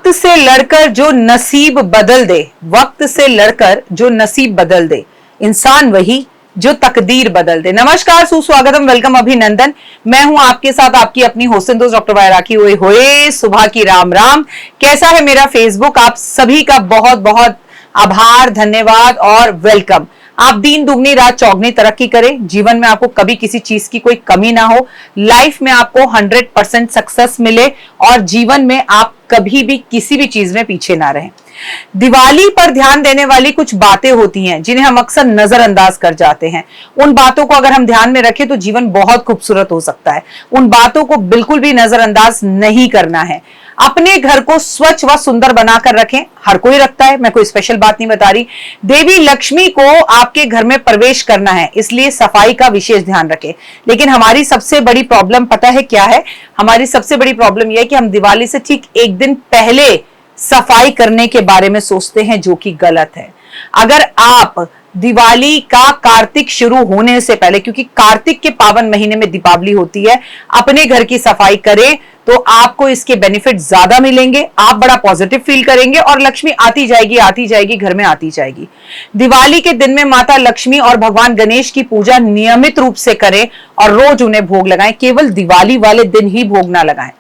वक्त से लड़कर जो नसीब बदल दे, वक्त से लड़कर जो नसीब बदल दे, इंसान वही जो तकदीर बदल दे। नमस्कार, सुस्वागतम, वेलकम, अभिनंदन। मैं हूं आपके साथ आपकी अपनी होसन दोस्त डॉक्टर वायराकी। ओए होए, सुबह की राम राम। कैसा है मेरा फेसबुक? आप सभी का बहुत बहुत आभार, धन्यवाद और वेलकम। आप दिन दुगनी रात चौगनी तरक्की करें, जीवन में आपको कभी किसी चीज की कोई कमी ना हो, लाइफ में आपको 100% सक्सेस मिले और जीवन में आप कभी भी किसी भी चीज में पीछे ना रहें। दिवाली पर ध्यान देने वाली कुछ बातें होती हैं जिन्हें हम अक्सर नजरअंदाज कर जाते हैं। उन बातों को अगर हम ध्यान में रखें तो जीवन बहुत खूबसूरत हो सकता है। उन बातों को बिल्कुल भी नजरअंदाज नहीं करना है। अपने घर को स्वच्छ व सुंदर बनाकर रखें। हर कोई रखता है, मैं कोई स्पेशल बात नहीं बता रही। देवी लक्ष्मी को आपके घर में प्रवेश करना है, इसलिए सफाई का विशेष ध्यान रखें। लेकिन हमारी सबसे बड़ी प्रॉब्लम पता है क्या है? हमारी सबसे बड़ी प्रॉब्लम यह है कि हम दिवाली से ठीक एक दिन पहले सफाई करने के बारे में सोचते हैं, जो कि गलत है। अगर आप दिवाली का कार्तिक शुरू होने से पहले, क्योंकि कार्तिक के पावन महीने में दीपावली होती है, अपने घर की सफाई करें तो आपको इसके बेनिफिट ज्यादा मिलेंगे। आप बड़ा पॉजिटिव फील करेंगे और लक्ष्मी आती जाएगी, घर में आती जाएगी। दिवाली के दिन में माता लक्ष्मी और भगवान गणेश की पूजा नियमित रूप से करें और रोज उन्हें भोग लगाएं। केवल दिवाली वाले दिन ही भोग ना लगाएं।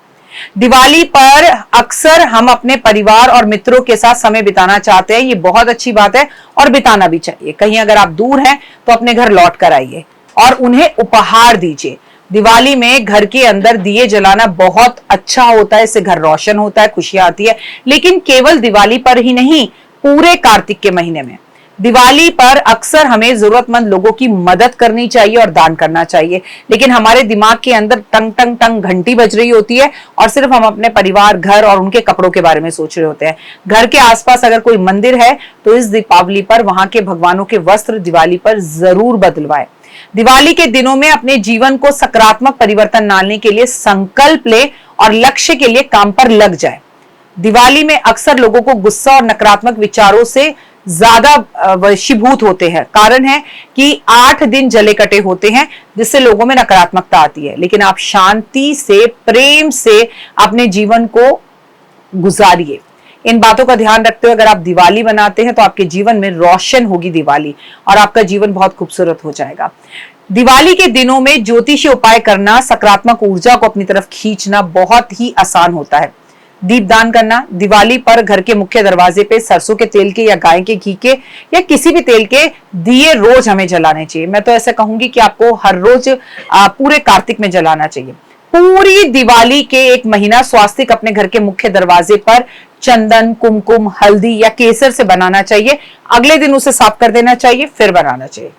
दिवाली पर अक्सर हम अपने परिवार और मित्रों के साथ समय बिताना चाहते हैं, ये बहुत अच्छी बात है और बिताना भी चाहिए। कहीं अगर आप दूर हैं तो अपने घर लौट कर आइए और उन्हें उपहार दीजिए। दिवाली में घर के अंदर दिए जलाना बहुत अच्छा होता है, इससे घर रोशन होता है, खुशियां आती है। लेकिन केवल दिवाली पर ही नहीं, पूरे कार्तिक के महीने में दिवाली पर अक्सर हमें जरूरतमंद लोगों की मदद करनी चाहिए और दान करना चाहिए। लेकिन हमारे दिमाग के अंदर टंग टंग टंग घंटी बज रही होती है और सिर्फ हम अपने परिवार, घर और उनके कपड़ों के बारे में सोच रहे होते हैं। घर के आसपास अगर कोई मंदिर है तो इस दीपावली पर वहां के भगवानों के वस्त्र दिवाली पर जरूर बदलवाएं। दिवाली के दिनों में अपने जीवन को सकारात्मक परिवर्तन लाने के लिए संकल्प ले और लक्ष्य के लिए काम पर लग जाए। दिवाली में अक्सर लोगों को गुस्सा और नकारात्मक विचारों से ज्यादा वशीभूत होते हैं। कारण है कि 8 दिन जले कटे होते हैं, जिससे लोगों में नकारात्मकता आती है। लेकिन आप शांति से, प्रेम से अपने जीवन को गुजारिए। इन बातों का ध्यान रखते हुए अगर आप दिवाली बनाते हैं तो आपके जीवन में रोशन होगी दिवाली और आपका जीवन बहुत खूबसूरत हो जाएगा। दिवाली के दिनों में ज्योतिषीय उपाय करना, सकारात्मक ऊर्जा को अपनी तरफ खींचना बहुत ही आसान होता है। दीपदान करना, दिवाली पर घर के मुख्य दरवाजे पे सरसों के तेल के या गाय के घी के या किसी भी तेल के दिए रोज हमें जलाने चाहिए। मैं तो ऐसा कहूंगी कि आपको हर रोज पूरे कार्तिक में जलाना चाहिए। पूरी दिवाली के एक महीना स्वास्तिक अपने घर के मुख्य दरवाजे पर चंदन, कुमकुम, हल्दी या केसर से बनाना चाहिए। अगले दिन उसे साफ कर देना चाहिए, फिर बनाना चाहिए।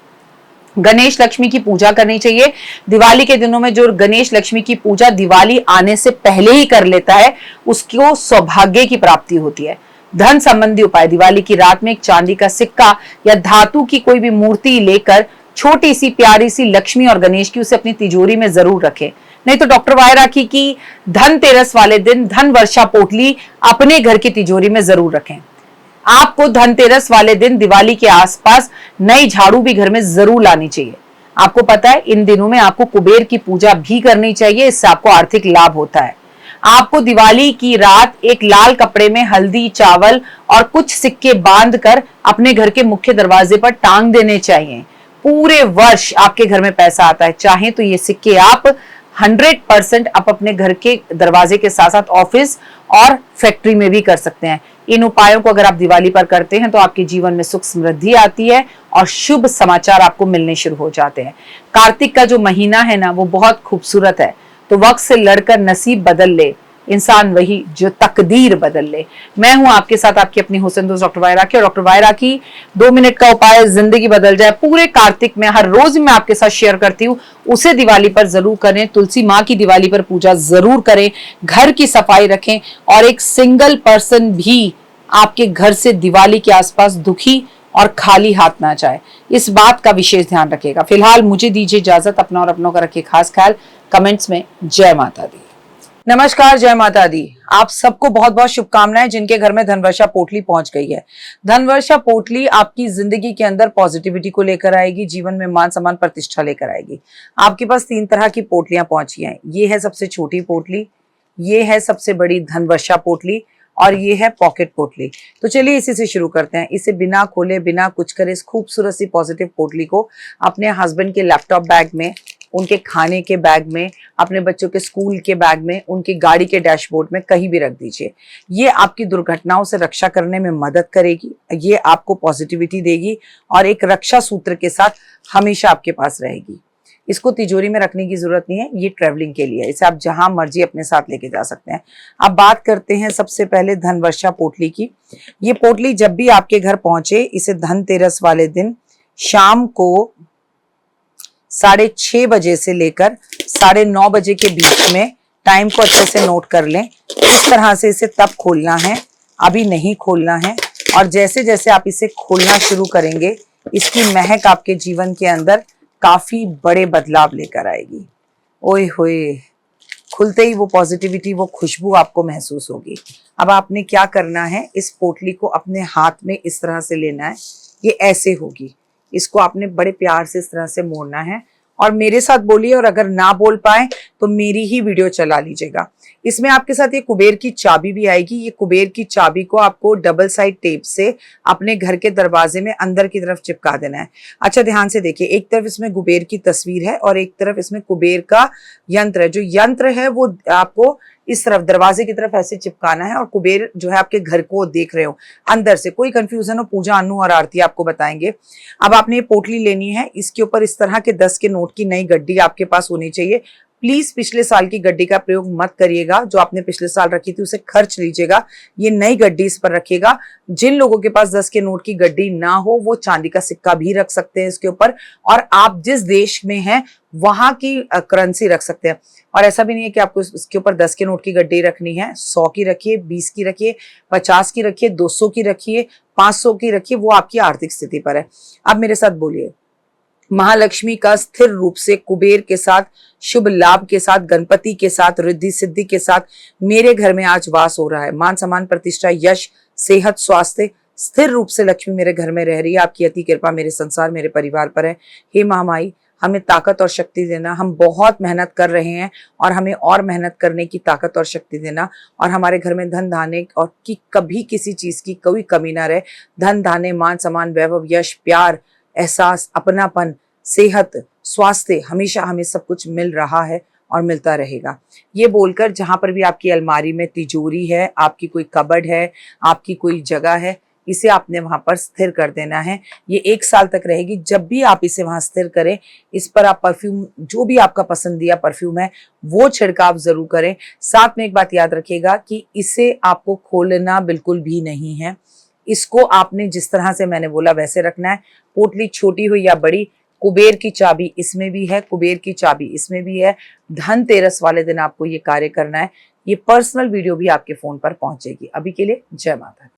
गणेश लक्ष्मी की पूजा करनी चाहिए। दिवाली के दिनों में जो गणेश लक्ष्मी की पूजा दिवाली आने से पहले ही कर लेता है, उसको सौभाग्य की प्राप्ति होती है। धन संबंधी उपाय, दिवाली की रात में एक चांदी का सिक्का या धातु की कोई भी मूर्ति लेकर छोटी सी प्यारी सी लक्ष्मी और गणेश की उसे अपनी तिजोरी में जरूर रखें। नहीं तो डॉक्टर वायराकी की धनतेरस वाले दिन धन वर्षा पोटली अपने घर की तिजोरी में जरूर रखें। आपको धनतेरस वाले दिन दिवाली के आसपास नई झाड़ू भी घर में जरूर लानी चाहिए। आपको पता है इन दिनों में आपको कुबेर की पूजा भी करनी चाहिए, इससे आपको आर्थिक लाभ होता है। आपको दिवाली की रात एक लाल कपड़े में हल्दी, चावल और कुछ सिक्के बांधकर अपने घर के मुख्य दरवाजे पर टांग देने चाहिए। पूरे वर्ष आपके घर में पैसा आता है। चाहे तो ये सिक्के आप 100% आप अपने घर के दरवाजे के साथ साथ ऑफिस और फैक्ट्री में भी कर सकते हैं। इन उपायों को अगर आप दिवाली पर करते हैं तो आपके जीवन में सुख समृद्धि आती है और शुभ समाचार आपको मिलने शुरू हो जाते हैं। कार्तिक का जो महीना है ना, वो बहुत खूबसूरत है। तो वक्त से लड़कर नसीब बदल ले, इंसान वही जो तकदीर बदल ले। मैं हूं आपके साथ आपकी अपनी होसन दोस्त डॉक्टर वायराकी और डॉक्टर वायराकी 2 मिनट का उपाय जिंदगी बदल जाए। पूरे कार्तिक में हर रोज मैं आपके साथ शेयर करती हूँ, उसे दिवाली पर जरूर करें। तुलसी माँ की दिवाली पर पूजा जरूर करें, घर की सफाई रखें और एक सिंगल पर्सन भी आपके घर से दिवाली के आसपास दुखी और खाली हाथ ना जाए, इस बात का विशेष ध्यान रखिएगा। फिलहाल मुझे दीजिए इजाजत, अपना और अपनों का रखिए खास ख्याल। कमेंट्स में जय माता दी। नमस्कार, जय माता दी। आप सबको बहुत बहुत शुभकामनाएं जिनके घर में धनवर्षा पोटली पहुंच गई है। धनवर्षा पोटली आपकी जिंदगी के अंदर पॉजिटिविटी को लेकर आएगी, जीवन में मान सम्मान प्रतिष्ठा लेकर आएगी। आपके पास 3 तरह की पोटलियां पहुंची हैं। ये है सबसे छोटी पोटली, ये है सबसे बड़ी धनवर्षा पोटली और ये है पॉकेट पोटली। तो चलिए इसी से शुरू करते हैं। इसे बिना खोले बिना कुछ करे इस खूबसूरत सी पॉजिटिव पोटली को अपने हस्बैंड के लैपटॉप बैग में, उनके खाने के बैग में, अपने बच्चों के स्कूल के बैग में, उनकी गाड़ी के डैशबोर्ड में कहीं भी रख दीजिए। ये आपकी दुर्घटनाओं से रक्षा करने में मदद करेगी, ये आपको पॉजिटिविटी देगी और एक रक्षा सूत्र के साथ हमेशा आपके पास रहेगी। इसको तिजोरी में रखने की जरूरत नहीं है, ये ट्रैवलिंग के लिए, इसे आप जहां मर्जी अपने साथ लेके जा सकते हैं। अब बात करते हैं सबसे पहले धनवर्षा पोटली की। ये पोटली जब भी आपके घर पहुंचे, इसे धनतेरस वाले दिन शाम को 6:30 बजे से लेकर 9:30 बजे के बीच में, टाइम को अच्छे से नोट कर लें। इस तरह से इसे तब खोलना है, अभी नहीं खोलना है। और जैसे जैसे आप इसे खोलना शुरू करेंगे, इसकी महक आपके जीवन के अंदर काफी बड़े बदलाव लेकर आएगी। ओए होए, खुलते ही वो पॉजिटिविटी, वो खुशबू आपको महसूस होगी। अब आपने क्या करना है, इस पोटली को अपने हाथ में इस तरह से लेना है, ये ऐसे होगी। इसको आपने बड़े प्यार से इस तरह से मोड़ना है और मेरे साथ बोलिए, और अगर ना बोल पाए तो मेरी ही वीडियो चला लीजिएगा। इसमें आपके साथ ये कुबेर की चाबी भी आएगी। ये कुबेर की चाबी को आपको डबल साइड टेप से अपने घर के दरवाजे में अंदर की तरफ चिपका देना है। अच्छा ध्यान से देखिए, एक तरफ इसमें कुबेर की तस्वीर है और एक तरफ इसमें कुबेर का यंत्र है। जो यंत्र है वो आपको इस तरफ दरवाजे की तरफ ऐसे चिपकाना है और कुबेर जो है आपके घर को देख रहे हो अंदर से। कोई कंफ्यूजन हो, पूजा, अनु और आरती आपको बताएंगे। अब आपने ये पोटली लेनी है, इसके ऊपर इस तरह के 10 के नोट की नई गड्डी आपके पास होनी चाहिए। प्लीज पिछले साल की गड्डी का प्रयोग मत करिएगा, जो आपने पिछले साल रखी थी उसे खर्च लीजिएगा, ये नई गड्डी इस पर रखिएगा। जिन लोगों के पास 10 के नोट की गड्डी ना हो वो चांदी का सिक्का भी रख सकते हैं इसके ऊपर, और आप जिस देश में हैं वहां की करेंसी रख सकते हैं। और ऐसा भी नहीं है कि आपको इसके ऊपर 10 के नोट की गड्डी रखनी है, 100 की रखिए, 20 की रखिए, 50 की रखिए, 200 की रखिए, 500 की रखिए, वो आपकी आर्थिक स्थिति पर है। अब मेरे साथ बोलिए, महालक्ष्मी का स्थिर रूप से कुबेर के साथ, शुभ लाभ के साथ, गणपति के साथ, रिद्धि सिद्धि के साथ मेरे घर में आज वास हो रहा है। मान सम्मान, प्रतिष्ठा, यश, सेहत, स्वास्थ्य, स्थिर रूप से लक्ष्मी मेरे घर में रह रही है। आपकी अति कृपा मेरे संसार, मेरे परिवार पर है। हे महामाई, हमें ताकत और शक्ति देना। हम बहुत मेहनत कर रहे हैं और हमें और मेहनत करने की ताकत और शक्ति देना, और हमारे घर में धन धाने और की कभी किसी चीज की कोई कमी ना रहे। धन धाने, मान सम्मान, वैभव, यश, प्यार, एहसास, अपनापन, सेहत, स्वास्थ्य, हमेशा हमें सब कुछ मिल रहा है और मिलता रहेगा। ये बोलकर जहां पर भी आपकी अलमारी में तिजोरी है, आपकी कोई कबर्ड है, आपकी कोई जगह है, इसे आपने वहां पर स्थिर कर देना है। ये 1 साल तक रहेगी। जब भी आप इसे वहां स्थिर करें, इस पर आप परफ्यूम, जो भी आपका पसंदीदा परफ्यूम है वो छिड़काव जरूर करें। साथ में एक बात याद रखिएगा कि इसे आपको खोलना बिल्कुल भी नहीं है। इसको आपने जिस तरह से मैंने बोला वैसे रखना है। पोटली छोटी हो या बड़ी, कुबेर की चाबी इसमें भी है, कुबेर की चाबी इसमें भी है। धनतेरस वाले दिन आपको ये कार्य करना है। ये पर्सनल वीडियो भी आपके फोन पर पहुंचेगी। अभी के लिए जय माता दी।